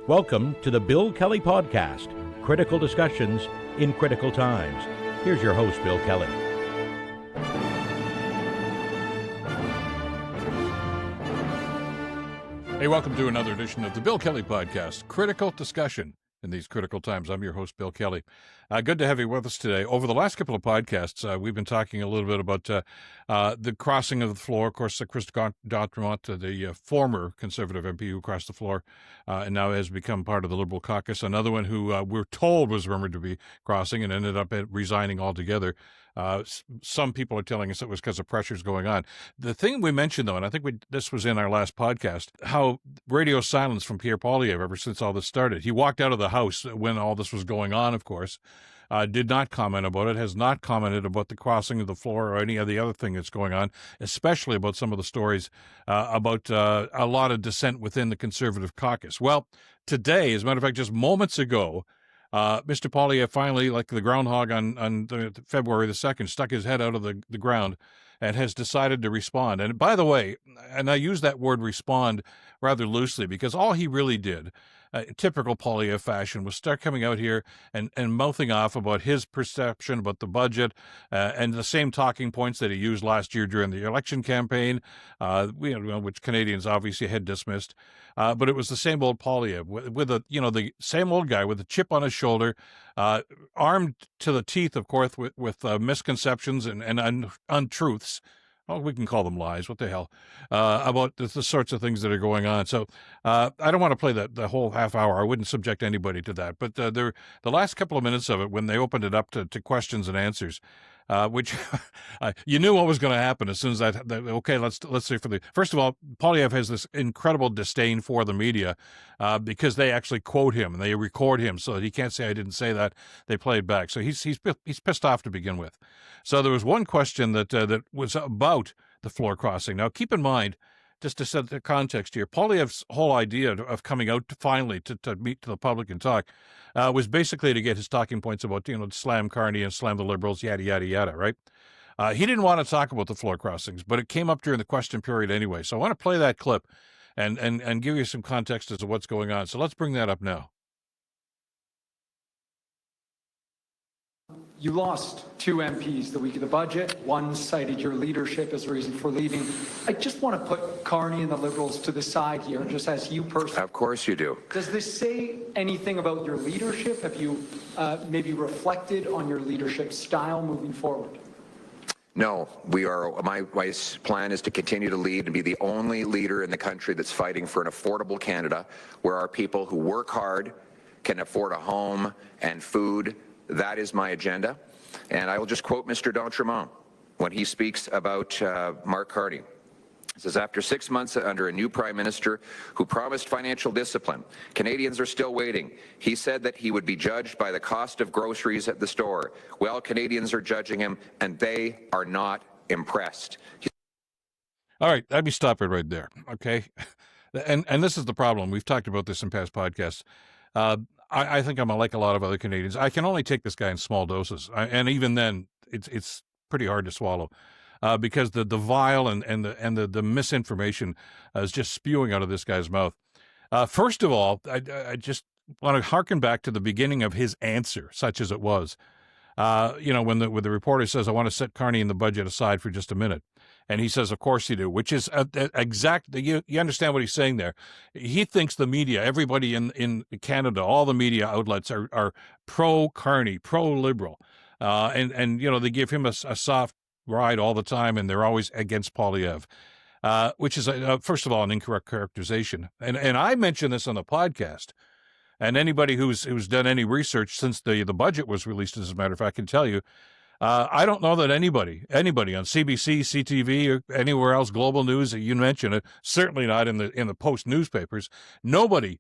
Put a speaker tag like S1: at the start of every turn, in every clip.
S1: Welcome to the Bill Kelly Podcast, critical discussions in critical times. Here's your host, Bill Kelly.
S2: Hey, welcome to another edition of the Bill Kelly Podcast, critical discussion in these critical times. I'm your host, Bill Kelly. Good to have you with us today. Over the last couple of podcasts, we've been talking a little bit about the crossing of the floor. Of course, Chris d'Entremont, the former Conservative MP who crossed the floor and now has become part of the Liberal caucus. Another one who we're told was rumored to be crossing and ended up resigning altogether. Some people are telling us it was because of pressures going on. The thing we mentioned, though, and I think this was in our last podcast, how radio silence from Pierre Poilievre ever since all this started. He walked out of the House when all this was going on, of course, did not comment about it, has not commented about the crossing of the floor or any of the other thing that's going on, especially about some of the stories about a lot of dissent within the Conservative caucus. Well, today, as a matter of fact, just moments ago, Mr. Poilievre finally, like the groundhog on February the 2nd, stuck his head out of the ground and has decided to respond. And by the way, and I use that word respond rather loosely because all he really did, typical Poilievre fashion, was start coming out here and mouthing off about his perception about the budget and the same talking points that he used last year during the election campaign, which Canadians obviously had dismissed. But it was the same old Poilievre with the same old guy with a chip on his shoulder, armed to the teeth, of course, with misconceptions and untruths. Well, we can call them lies. What the hell? About the sorts of things that are going on. So I don't want to play the whole half hour. I wouldn't subject anybody to that. But the last couple of minutes of it, when they opened it up to questions and answers, which you knew what was going to happen as soon as that. Okay, let's say first of all, Poilievre has this incredible disdain for the media because they actually quote him and they record him so that he can't say I didn't say that. They play it back, so he's pissed off to begin with. So there was one question that was about the floor crossing. Now, keep in mind, just to set the context here, Poilievre's whole idea of coming out finally to meet to the public and talk was basically to get his talking points about, slam Carney and slam the Liberals, yada, yada, yada, right? He didn't want to talk about the floor crossings, but it came up during the question period anyway. So I want to play that clip and give you some context as to what's going on. So let's bring that up now.
S3: You lost 2 MPs the week of the budget. One cited your leadership as a reason for leaving. I just want to put Carney and the Liberals to the side here, just as you personally.
S4: Of course you do.
S3: Does this say anything about your leadership? Have you maybe reflected on your leadership style moving forward?
S4: No, my plan is to continue to lead and be the only leader in the country that's fighting for an affordable Canada, where our people who work hard can afford a home and food. That is my agenda. And I will just quote Mr. d'Entremont when he speaks about Mark Carney. He says, after 6 months under a new Prime Minister who promised financial discipline, Canadians are still waiting. He said that he would be judged by the cost of groceries at the store. Well, Canadians are judging him, and they are not impressed.
S2: All right, let me stop it right there, okay? And this is the problem. We've talked about this in past podcasts. I think I'm like a lot of other Canadians. I can only take this guy in small doses, and even then, it's pretty hard to swallow because the vile and the misinformation is just spewing out of this guy's mouth. First of all, I just want to harken back to the beginning of his answer, such as it was. When the reporter says, "I want to set Carney and the budget aside for just a minute," and he says, "Of course you do," which is exact. You understand what he's saying there. He thinks the media, everybody in Canada, all the media outlets are pro-Carney, pro-Liberal, and they give him a soft ride all the time, and they're always against Poilievre, which is first of all an incorrect characterization. And I mentioned this on the podcast. And anybody who's done any research since the budget was released, as a matter of fact, can tell you, I don't know that anybody on CBC, CTV, or anywhere else, Global News, you mentioned it, certainly not in the Post newspapers. Nobody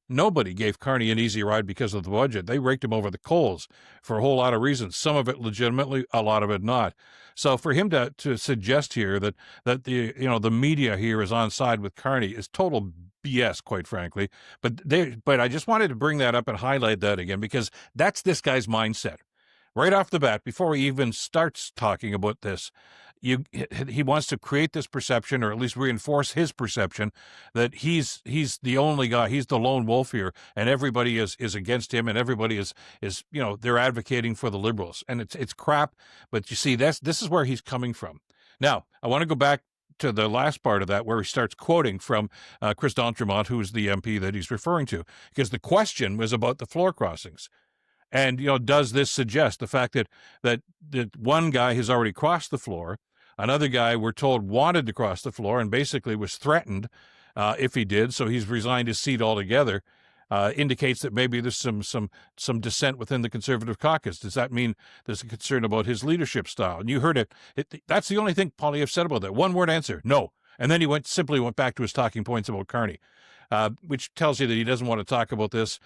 S2: gave Carney an easy ride because of the budget. They raked him over the coals for a whole lot of reasons. Some of it legitimately, a lot of it not. So for him to suggest here that the media here is on side with Carney is total BS, quite frankly. But I just wanted to bring that up and highlight that again because that's this guy's mindset. Right off the bat, before he even starts talking about this, he wants to create this perception, or at least reinforce his perception, that he's the only guy, he's the lone wolf here, and everybody is against him, and everybody is they're advocating for the Liberals, and it's crap. But you see, this is where he's coming from. Now, I want to go back to the last part of that, where he starts quoting from Chris d'Entremont, who's the MP that he's referring to, because the question was about the floor crossings. And, does this suggest the fact that one guy has already crossed the floor, another guy, we're told, wanted to cross the floor and basically was threatened if he did, so he's resigned his seat altogether, indicates that maybe there's some dissent within the Conservative caucus. Does that mean there's a concern about his leadership style? And you heard it. That's the only thing Poilievre said about that. One word answer, no. And then he simply went back to his talking points about Carney, which tells you that he doesn't want to talk about this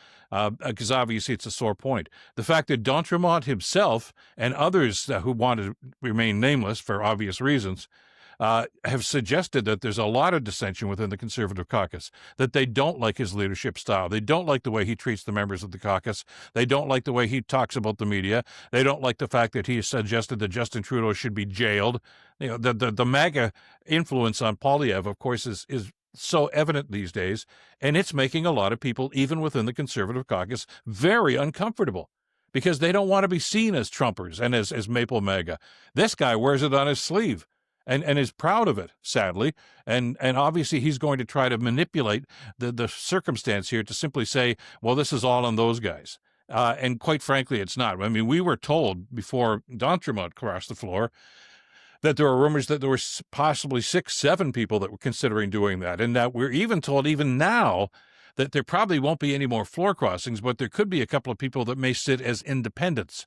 S2: because obviously it's a sore point. The fact that d'Entremont himself and others who want to remain nameless for obvious reasons have suggested that there's a lot of dissension within the Conservative caucus, that they don't like his leadership style. They don't like the way he treats the members of the caucus. They don't like the way he talks about the media. They don't like the fact that he has suggested that Justin Trudeau should be jailed. The MAGA influence on Poilievre, of course, is so evident these days, and it's making a lot of people, even within the Conservative caucus, very uncomfortable, because they don't want to be seen as Trumpers and as Maple MAGA. This guy wears it on his sleeve and is proud of it, sadly. And obviously he's going to try to manipulate the circumstance here to simply say, well, this is all on those guys. And quite frankly, it's not. I mean, we were told before d'Entremont crossed the floor that there were rumors that there were possibly 6-7 people that were considering doing that. And that we're even told even now that there probably won't be any more floor crossings, but there could be a couple of people that may sit as independents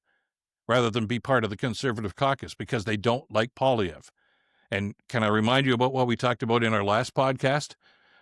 S2: rather than be part of the Conservative caucus because they don't like Poilievre. And can I remind you about what we talked about in our last podcast?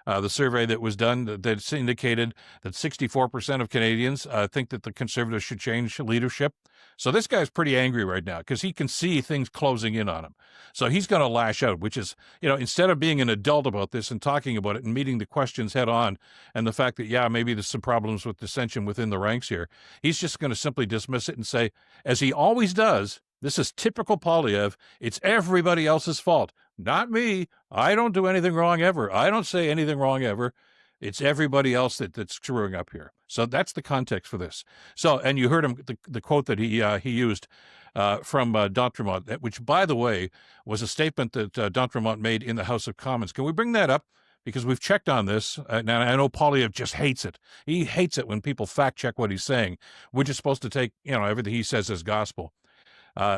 S2: The survey that was done that indicated that 64% of Canadians think that the Conservatives should change leadership. So this guy's pretty angry right now because he can see things closing in on him. So he's going to lash out, which is, instead of being an adult about this and talking about it and meeting the questions head on, and the fact that, maybe there's some problems with dissension within the ranks here, he's just going to simply dismiss it and say, as he always does, this is typical Poilievre. It's everybody else's fault. Not me. I don't do anything wrong ever. I don't say anything wrong ever. It's everybody else that's screwing up here. So that's the context for this. So, and you heard him, the quote that he used from d'Entremont, which, by the way, was a statement that d'Entremont made in the House of Commons. Can we bring that up? Because we've checked on this, and I know Poilievre just hates it. He hates it when people fact check what he's saying. We're just supposed to take, everything he says as gospel.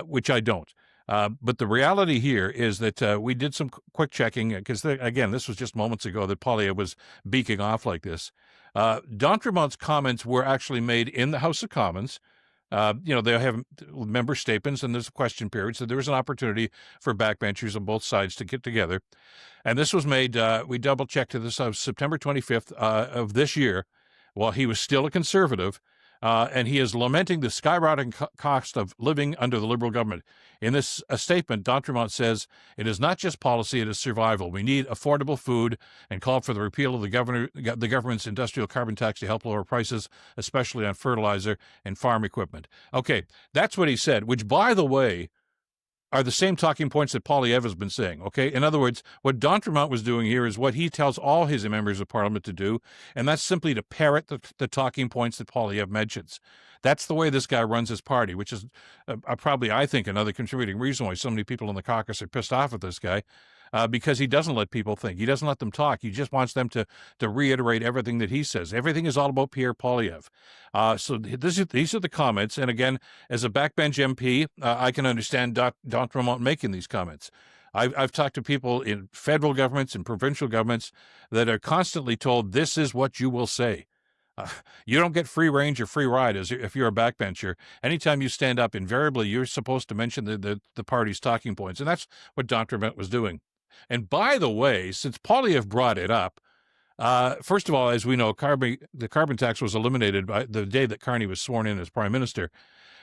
S2: Which I don't. But the reality here is that we did some quick checking because, again, this was just moments ago that Poilievre was beaking off like this. d'Entremont's comments were actually made in the House of Commons. They have member statements and there's a question period. So there was an opportunity for backbenchers on both sides to get together. And this was made, we double checked this on September 25th of this year while he was still a Conservative. And he is lamenting the skyrocketing cost of living under the Liberal government. In this statement, d'Entremont says, it is not just policy, it is survival. We need affordable food and called for the repeal of the government's industrial carbon tax to help lower prices, especially on fertilizer and farm equipment. Okay, that's what he said, which, by the way, are the same talking points that Poilievre has been saying, okay? In other words, what d'Entremont was doing here is what he tells all his members of Parliament to do, and that's simply to parrot the talking points that Poilievre mentions. That's the way this guy runs his party, which is probably, I think, another contributing reason why so many people in the caucus are pissed off at this guy, because he doesn't let people think. He doesn't let them talk. He just wants them to reiterate everything that he says. Everything is all about Pierre Poilievre. So these are the comments. And again, as a backbench MP, I can understand d'Entremont making these comments. I've talked to people in federal governments and provincial governments that are constantly told, this is what you will say. You don't get free range or free ride if you're a backbencher. Anytime you stand up, invariably, you're supposed to mention the party's talking points. And that's what d'Entremont was doing. And by the way, since Poilievre brought it up, first of all, as we know, the carbon tax was eliminated by the day that Carney was sworn in as Prime Minister.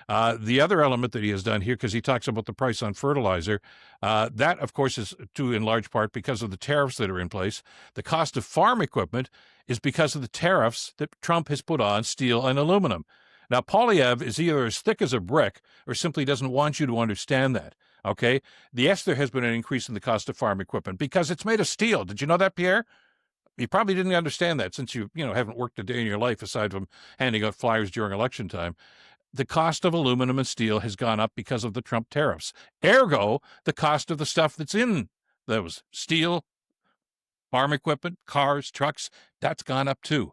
S2: The other element that he has done here, because he talks about the price on fertilizer, that, of course, is due in large part because of the tariffs that are in place. The cost of farm equipment is because of the tariffs that Trump has put on steel and aluminum. Now, Poilievre is either as thick as a brick or simply doesn't want you to understand that. Okay? Yes, there has been an increase in the cost of farm equipment because it's made of steel. Did you know that, Pierre? You probably didn't understand that since you haven't worked a day in your life aside from handing out flyers during election time. The cost of aluminum and steel has gone up because of the Trump tariffs. Ergo, the cost of the stuff that's in those steel, farm equipment, cars, trucks, that's gone up too.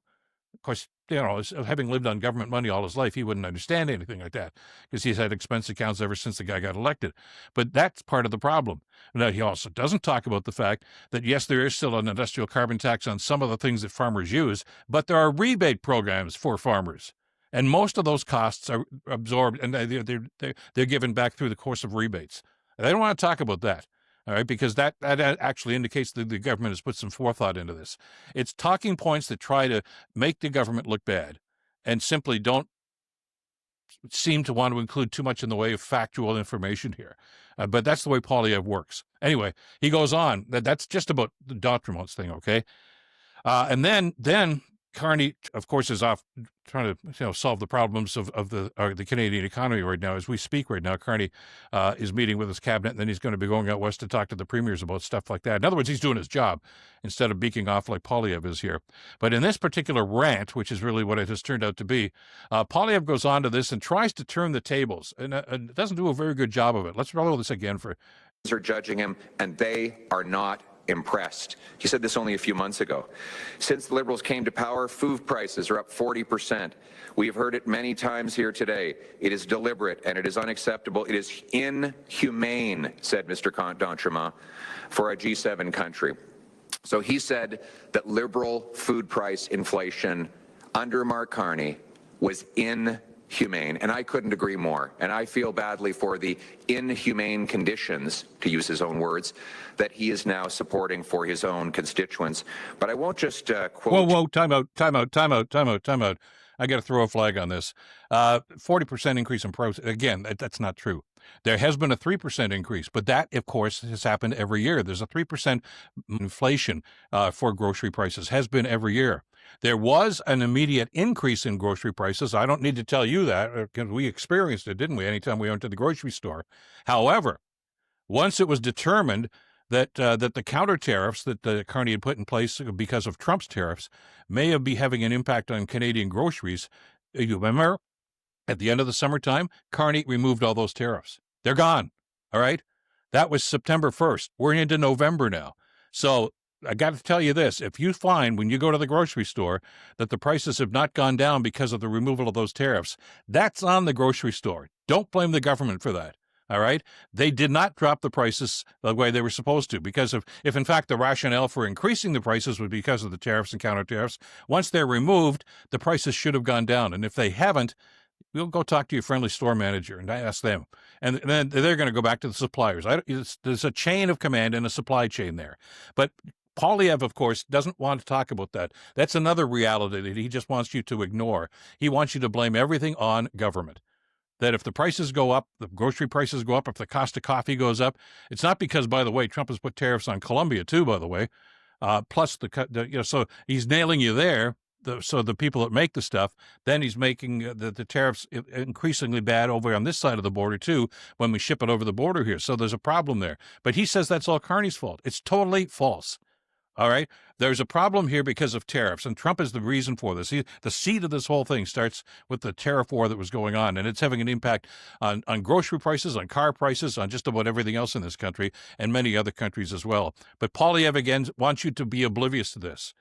S2: Of course, having lived on government money all his life, he wouldn't understand anything like that because he's had expense accounts ever since the guy got elected. But that's part of the problem. Now, he also doesn't talk about the fact that, yes, there is still an industrial carbon tax on some of the things that farmers use, but there are rebate programs for farmers. And most of those costs are absorbed and they're given back through the course of rebates. They don't want to talk about that. All right, because that actually indicates that the government has put some forethought into this. It's talking points that try to make the government look bad and simply don't seem to want to include too much in the way of factual information here. But that's the way Poilievre works. Anyway, he goes on. That's just about the Dotrimont's thing, okay? And then Carney, of course, is off trying to solve the problems of the Canadian economy right now. As we speak right now, Carney is meeting with his cabinet, and then he's going to be going out west to talk to the premiers about stuff like that. In other words, he's doing his job instead of beaking off like Poilievre is here. But in this particular rant, which is really what it has turned out to be, Poilievre goes on to this and tries to turn the tables, and doesn't do a very good job of it. Let's roll this again for...
S4: Are judging him, and they are not impressed. He said this only a few months ago. Since the Liberals came to power, food prices are up 40%. We have heard it many times here today. It is deliberate and it is unacceptable. It is inhumane, said Mr. Dotremont, for a G7 country. So he said that Liberal food price inflation under Mark Carney was inhumane, and I couldn't agree more. And I feel badly for the inhumane conditions, to use his own words, that he is now supporting for his own constituents. But I won't just quote...
S2: Whoa, time out. I got to throw a flag on this. 40% increase in price. Again, that's not true. There has been a 3% increase, but that, of course, has happened every year. There's a 3% inflation for grocery prices, has been every year. There was an immediate increase in grocery prices. I don't need to tell you that because we experienced it, didn't we, anytime we went to the grocery store. However, once it was determined that the counter tariffs that Carney had put in place because of Trump's tariffs may be having an impact on Canadian groceries, you remember at the end of the summertime, Carney removed all those tariffs. They're gone. All right. That was September 1st. We're into November now. So I got to tell you this. If you find when you go to the grocery store that the prices have not gone down because of the removal of those tariffs, that's on the grocery store. Don't blame the government for that. All right. They did not drop the prices the way they were supposed to, because if in fact the rationale for increasing the prices was because of the tariffs and counter tariffs, once they're removed, the prices should have gone down. And if they haven't, you'll go talk to your friendly store manager and ask them. And then they're going to go back to the suppliers. There's a chain of command and a supply chain there. But Poilievre, of course, doesn't want to talk about that. That's another reality that he just wants you to ignore. He wants you to blame everything on government. That if the prices go up, the grocery prices go up, if the cost of coffee goes up, it's not because, by the way, Trump has put tariffs on Colombia too, by the way, plus so he's nailing you there. So the people that make the stuff, then he's making the tariffs increasingly bad over on this side of the border too when we ship it over the border here. So there's a problem there. But he says that's all Carney's fault. It's totally false. All right. There's a problem here because of tariffs, and Trump is the reason for this. The seed of this whole thing starts with the tariff war that was going on, and it's having an impact on grocery prices, on car prices, on just about everything else in this country and many other countries as well. But Poilievre, again, wants you to be oblivious to this.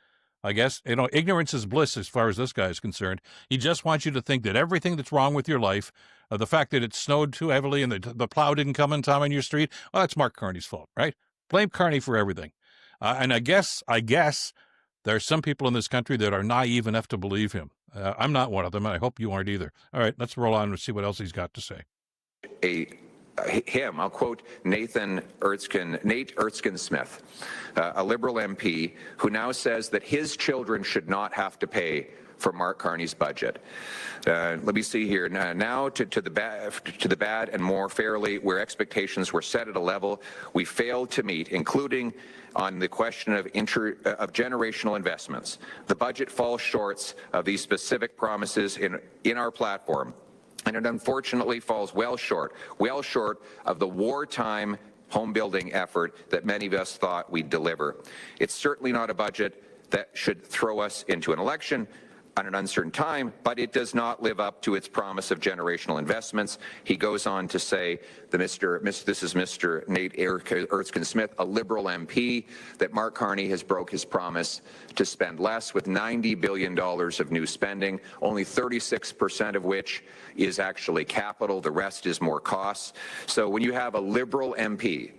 S2: I guess, ignorance is bliss as far as this guy is concerned. He just wants you to think that everything that's wrong with your life, the fact that it snowed too heavily and the plow didn't come in time on your street, well, that's Mark Carney's fault, right? Blame Carney for everything. And I guess there are some people in this country that are naive enough to believe him. I'm not one of them, and I hope you aren't either. All right, let's roll on and see what else he's got to say.
S4: I'll quote Nate Erskine Smith, a Liberal MP, who now says that his children should not have to pay for Mark Carney's budget. Let me see here. Now to the bad and more fairly, where expectations were set at a level we failed to meet, including on the question of generational investments. The budget falls short of these specific promises in our platform, and it unfortunately falls well short of the wartime home building effort that many of us thought we'd deliver. It's certainly not a budget that should throw us into an election on an uncertain time, but it does not live up to its promise of generational investments. He goes on to say that this is Mr. Nate Erskine-Smith, a Liberal MP, that Mark Carney has broke his promise to spend less, with $90 billion of new spending, only 36% of which is actually capital. The rest is more costs. So when you have a Liberal MP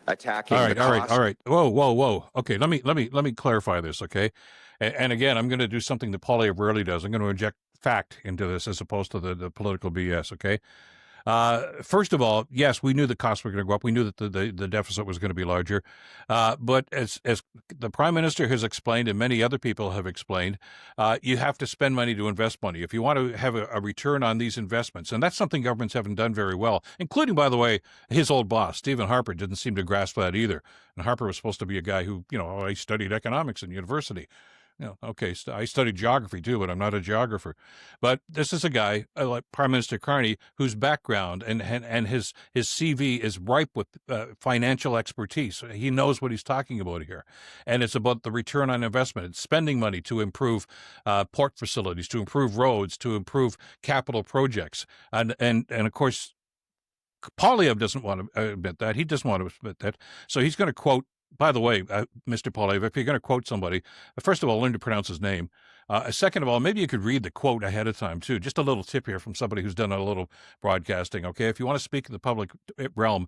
S4: attacking
S2: all right. Whoa. Okay, let me clarify this, okay? And again, I'm going to do something that Poilievre rarely does. I'm going to inject fact into this as opposed to the political BS, okay? First of all, yes, we knew the costs were going to go up. We knew that the deficit was going to be larger. But as the Prime Minister has explained and many other people have explained, you have to spend money to invest money. If you want to have a return on these investments, and that's something governments haven't done very well, including, by the way, his old boss, Stephen Harper, didn't seem to grasp that either. And Harper was supposed to be a guy who, I studied economics in university. Okay, I studied geography too, but I'm not a geographer. But this is a guy like Prime Minister Carney, whose background and his CV is ripe with financial expertise. He knows what he's talking about here, and it's about the return on investment. It's spending money to improve port facilities, to improve roads, to improve capital projects, and of course, Poilievre doesn't want to admit that. He doesn't want to admit that. So he's going to quote. By the way, Mr. Poilievre, if you're going to quote somebody, first of all, learn to pronounce his name. Second of all, maybe you could read the quote ahead of time, too. Just a little tip here from somebody who's done a little broadcasting, okay? If you want to speak in the public realm,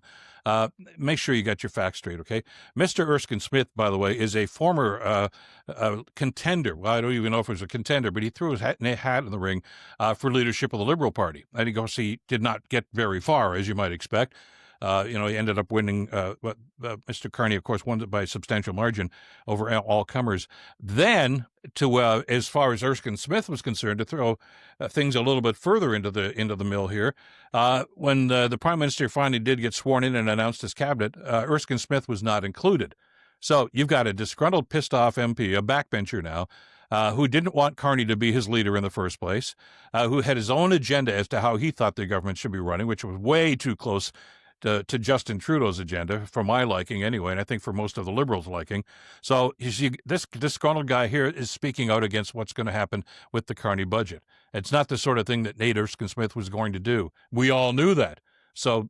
S2: make sure you got your facts straight, okay? Mr. Erskine-Smith, by the way, is a former contender. Well, I don't even know if he was a contender, but he threw his hat in the ring for leadership of the Liberal Party. And of course, he did not get very far, as you might expect. He ended up winning. Mr. Carney, of course, won it by a substantial margin over all comers. Then, as far as Erskine-Smith was concerned, to throw things a little bit further into the mill here, when the Prime Minister finally did get sworn in and announced his cabinet, Erskine-Smith was not included. So you've got a disgruntled, pissed-off MP, a backbencher now, who didn't want Carney to be his leader in the first place, who had his own agenda as to how he thought the government should be running, which was way too close to Justin Trudeau's agenda, for my liking anyway, and I think for most of the Liberals' liking. So you see, this disgruntled guy here is speaking out against what's going to happen with the Carney budget. It's not the sort of thing that Nate Erskine-Smith was going to do. We all knew that. So,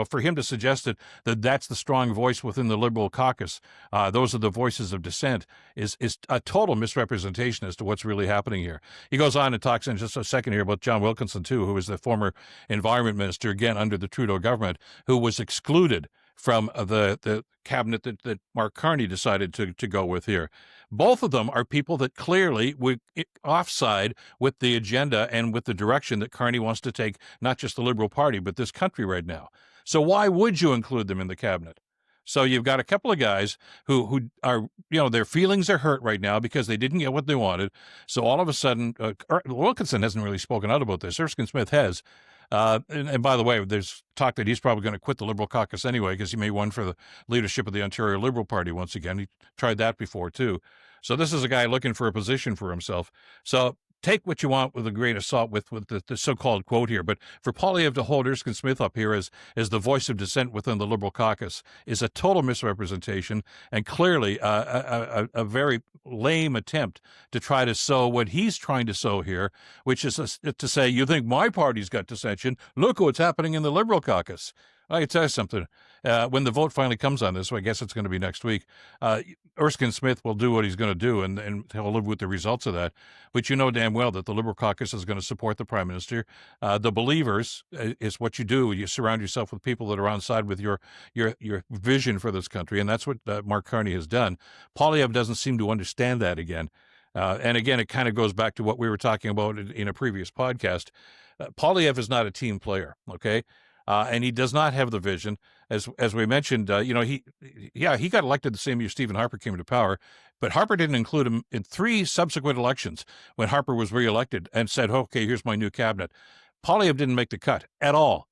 S2: for him to suggest that that's the strong voice within the Liberal caucus, those are the voices of dissent, is a total misrepresentation as to what's really happening here. He goes on and talks in just a second here about John Wilkinson, too, who was the former environment minister, again, under the Trudeau government, who was excluded from the cabinet that Mark Carney decided to go with here. Both of them are people that clearly were offside with the agenda and with the direction that Carney wants to take, not just the Liberal Party, but this country right now. So why would you include them in the cabinet? So you've got a couple of guys who are, their feelings are hurt right now because they didn't get what they wanted. So all of a sudden, Wilkinson hasn't really spoken out about this. Erskine-Smith has. And by the way, there's talk that he's probably going to quit the Liberal caucus anyway because he may run for the leadership of the Ontario Liberal Party once again. He tried that before, too. So this is a guy looking for a position for himself. So take what you want with a grain of salt with the so-called quote here. But for Poilievre to hold Erskine-Smith up here as the voice of dissent within the Liberal caucus is a total misrepresentation and clearly a very lame attempt to try to sow what he's trying to sow here, which is to say, you think my party's got dissension? Look what's happening in the Liberal caucus. I can tell you something. When the vote finally comes on this, I guess it's going to be next week, Erskine-Smith will do what he's going to do, and he'll live with the results of that. But you know damn well that the Liberal caucus is going to support the Prime Minister. The believers is what you do. You surround yourself with people that are on side with your vision for this country, and that's what Mark Carney has done. Poilievre doesn't seem to understand that again. And again, it kind of goes back to what we were talking about in a previous podcast. Poilievre is not a team player, okay? And he does not have the vision, as we mentioned. He got elected the same year Stephen Harper came to power. But Harper didn't include him in 3 subsequent elections when Harper was reelected and said, okay, here's my new cabinet. Poilievre didn't make the cut at all.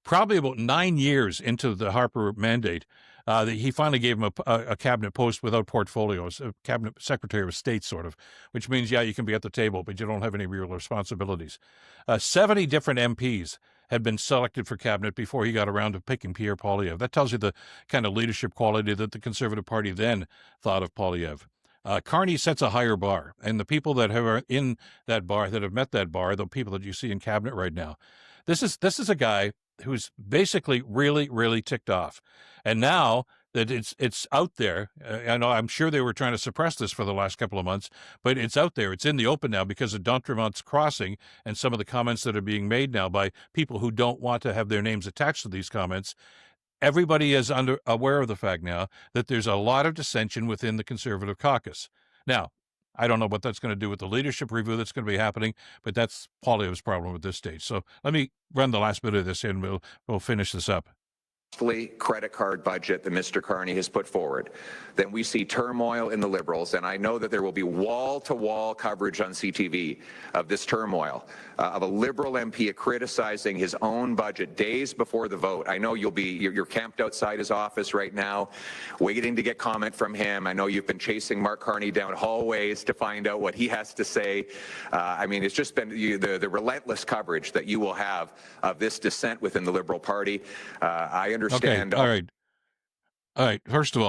S2: Probably about 9 years into the Harper mandate, he finally gave him a cabinet post without portfolios, a cabinet secretary of state sort of, which means, yeah, you can be at the table, but you don't have any real responsibilities. 70 different MPs had been selected for cabinet before he got around to picking Pierre Poilievre. That tells you the kind of leadership quality that the Conservative Party then thought of Poilievre. Carney sets a higher bar, and the people that are in that bar, that have met that bar, the people that you see in cabinet right now, this is a guy who's basically really, really ticked off. And now that it's out there, I know I'm sure they were trying to suppress this for the last couple of months, but it's out there. It's in the open now because of D'Entremont's crossing and some of the comments that are being made now by people who don't want to have their names attached to these comments. Everybody is aware of the fact now that there's a lot of dissension within the Conservative caucus. Now, I don't know what that's going to do with the leadership review that's going to be happening, but that's Poilievre's problem at this stage. So let me run the last bit of this and we'll finish this up.
S4: Credit card budget that Mr. Carney has put forward, then we see turmoil in the Liberals, and I know that there will be wall-to-wall coverage on CTV of this turmoil, of a Liberal MP criticizing his own budget days before the vote. I know you're camped outside his office right now, waiting to get comment from him. I know you've been chasing Mark Carney down hallways to find out what he has to say. I mean, it's just been the relentless coverage that you will have of this dissent within the Liberal Party. I understand.
S2: Okay. All right. First of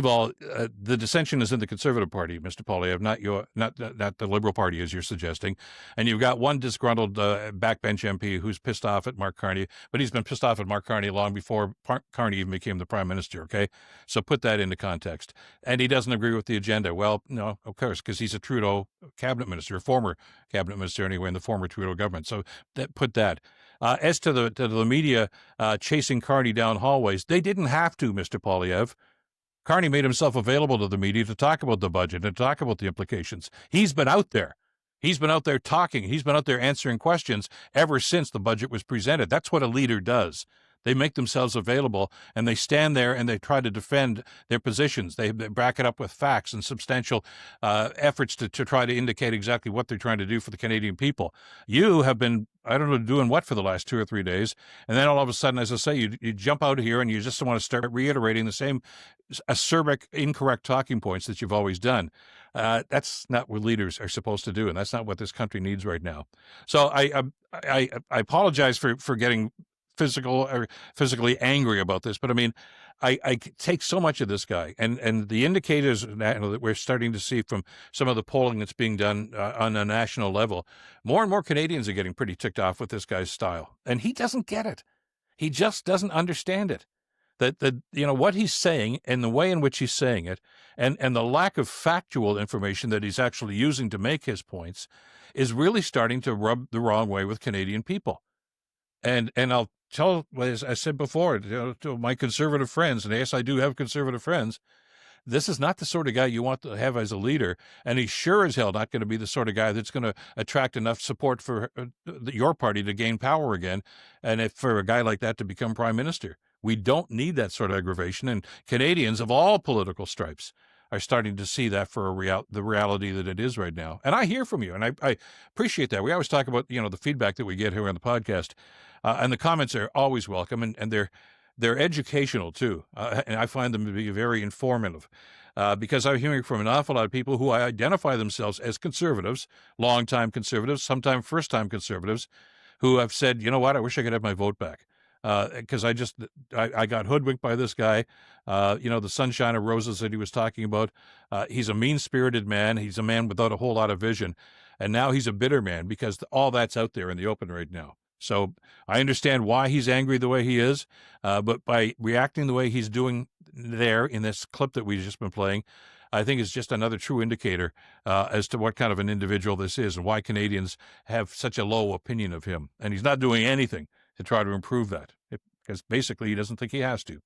S2: all, the dissension is in the Conservative Party, Mr. Poilievre, not the Liberal Party, as you're suggesting. And you've got one disgruntled backbench MP who's pissed off at Mark Carney, but he's been pissed off at Mark Carney long before Carney even became the Prime Minister, okay? So put that into context. And he doesn't agree with the agenda. Well, no, of course, because he's a Trudeau cabinet minister, a former cabinet minister anyway, in the former Trudeau government. So put that. As to the media chasing Carney down hallways, they didn't have to, Mr. Poilievre. Carney made himself available to the media to talk about the budget and talk about the implications. He's been out there. He's been out there talking. He's been out there answering questions ever since the budget was presented. That's what a leader does. They make themselves available, and they stand there and they try to defend their positions. They back it up with facts and substantial efforts to try to indicate exactly what they're trying to do for the Canadian people. You have been, I don't know, doing what for the last 2 or 3 days, and then all of a sudden, as I say, you jump out here and you just want to start reiterating the same acerbic, incorrect talking points that you've always done. That's not what leaders are supposed to do, and that's not what this country needs right now. So I apologize for getting physically angry about this, but I mean, I take so much of this guy, and the indicators that we're starting to see from some of the polling that's being done on a national level, more and more Canadians are getting pretty ticked off with this guy's style, and he doesn't get it. He just doesn't understand it. That what he's saying and the way in which he's saying it, and the lack of factual information that he's actually using to make his points, is really starting to rub the wrong way with Canadian people. And I'll tell, as I said before, to my conservative friends, and yes, I do have conservative friends, this is not the sort of guy you want to have as a leader, and he's sure as hell not going to be the sort of guy that's going to attract enough support for your party to gain power again, and for a guy like that to become Prime Minister. We don't need that sort of aggravation, and Canadians of all political stripes are starting to see that for the reality that it is right now. And I hear from you, and I appreciate that. We always talk about the feedback that we get here on the podcast, and the comments are always welcome, and they're educational too, and I find them to be very informative, because I'm hearing from an awful lot of people who identify themselves as conservatives, long-time conservatives, sometimes first-time conservatives, who have said, you know what, I wish I could have my vote back. Because I got hoodwinked by this guy. The sunshine of roses that he was talking about. He's a mean-spirited man. He's a man without a whole lot of vision. And now he's a bitter man because all that's out there in the open right now. So I understand why he's angry the way he is, but by reacting the way he's doing there in this clip that we've just been playing, I think it's just another true indicator as to what kind of an individual this is and why Canadians have such a low opinion of him. And he's not doing anything to try to improve that, because basically he doesn't think he has to.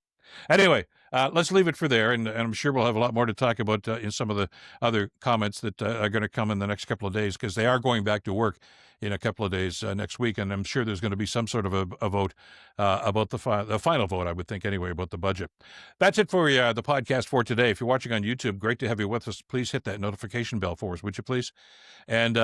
S2: Anyway, let's leave it for there, and I'm sure we'll have a lot more to talk about in some of the other comments that are going to come in the next couple of days, because they are going back to work in a couple of days next week, and I'm sure there's going to be some sort of a vote about the final vote, I would think anyway, about the budget. That's it for the podcast for today. If you're watching on YouTube, great to have you with us. Please hit that notification bell for us, would you please? And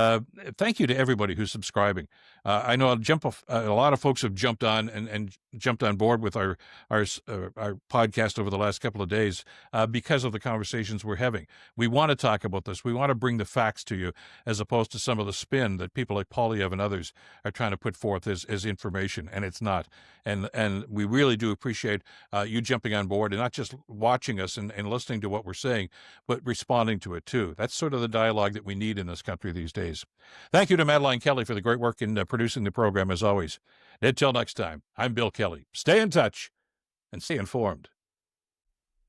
S2: thank you to everybody who's subscribing. I know a lot of folks have jumped on and jumped on board with our podcast over the last couple of days because of the conversations we're having. We want to talk about this. We want to bring the facts to you, as opposed to some of the spin that people like Poilievre and others are trying to put forth as information, and it's not. And we really do appreciate you jumping on board and not just watching us and listening to what we're saying, but responding to it too. That's sort of the dialogue that we need in this country these days. Thank you to Madeline Kelly for the great work in producing the program, as always. Until next time, I'm Bill Kelly. Stay in touch and stay informed.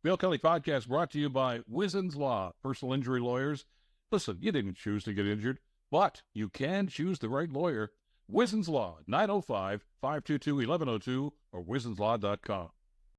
S5: Bill Kelly Podcast brought to you by Wizen's Law, personal injury lawyers. Listen, you didn't choose to get injured, but you can choose the right lawyer. Wizen's Law, 905-522-1102 or wizenslaw.com.